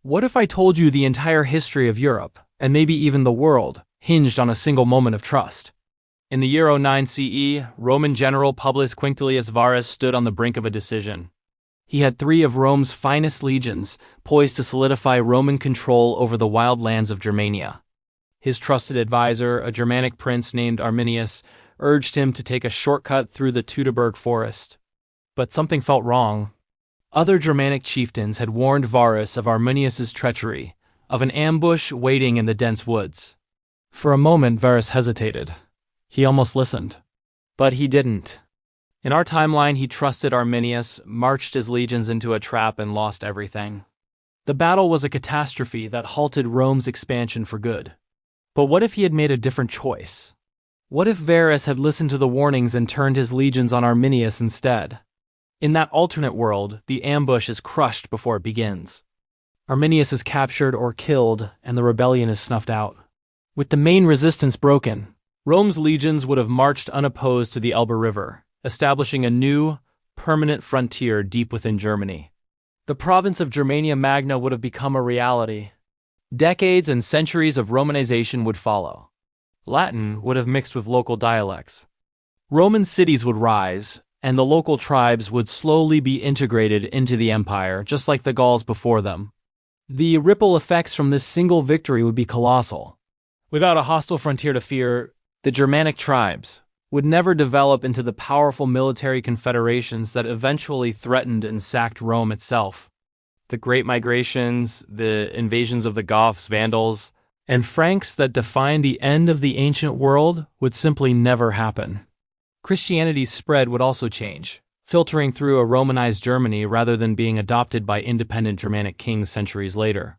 What if I told you the entire history of Europe, and maybe even the world, hinged on a single moment of trust? In the year 09 CE, Roman general Publius Quinctilius Varus stood on the brink of a decision. He had three of Rome's finest legions, poised to solidify Roman control over the wild lands of Germania. His trusted advisor, a Germanic prince named Arminius, urged him to take a shortcut through the Teutoburg forest. But something felt wrong. Other Germanic chieftains had warned Varus of Arminius's treachery, of an ambush waiting in the dense woods. For a moment, Varus hesitated. He almost listened. But he didn't. In our timeline, he trusted Arminius, marched his legions into a trap, and lost everything. The battle was a catastrophe that halted Rome's expansion for good. But what if he had made a different choice? What if Varus had listened to the warnings and turned his legions on Arminius instead? In that alternate world, the ambush is crushed before it begins. Arminius is captured or killed, and the rebellion is snuffed out. With the main resistance broken, Rome's legions would have marched unopposed to the Elbe River, establishing a new, permanent frontier deep within Germany. The province of Germania Magna would have become a reality. Decades and centuries of Romanization would follow. Latin would have mixed with local dialects. Roman cities would rise, and the local tribes would slowly be integrated into the empire, just like the Gauls before them. The ripple effects from this single victory would be colossal. Without a hostile frontier to fear, the Germanic tribes would never develop into the powerful military confederations that eventually threatened and sacked Rome itself. The Great Migrations, the invasions of the Goths, Vandals, and Franks that defined the end of the ancient world would simply never happen. Christianity's spread would also change, filtering through a Romanized Germany rather than being adopted by independent Germanic kings centuries later.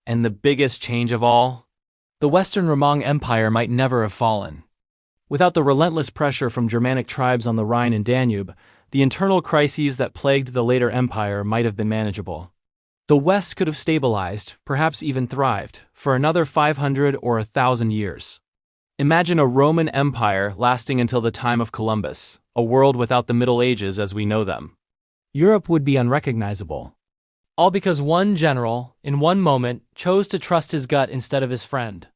And the biggest change of all? The Western Roman Empire might never have fallen. Without the relentless pressure from Germanic tribes on the Rhine and Danube, the internal crises that plagued the later empire might have been manageable. The West could have stabilized, perhaps even thrived, for another 500 or 1,000 years. Imagine a Roman Empire lasting until the time of Columbus, a world without the Middle Ages as we know them. Europe would be unrecognizable. All because one general, in one moment, chose to trust his gut instead of his friend.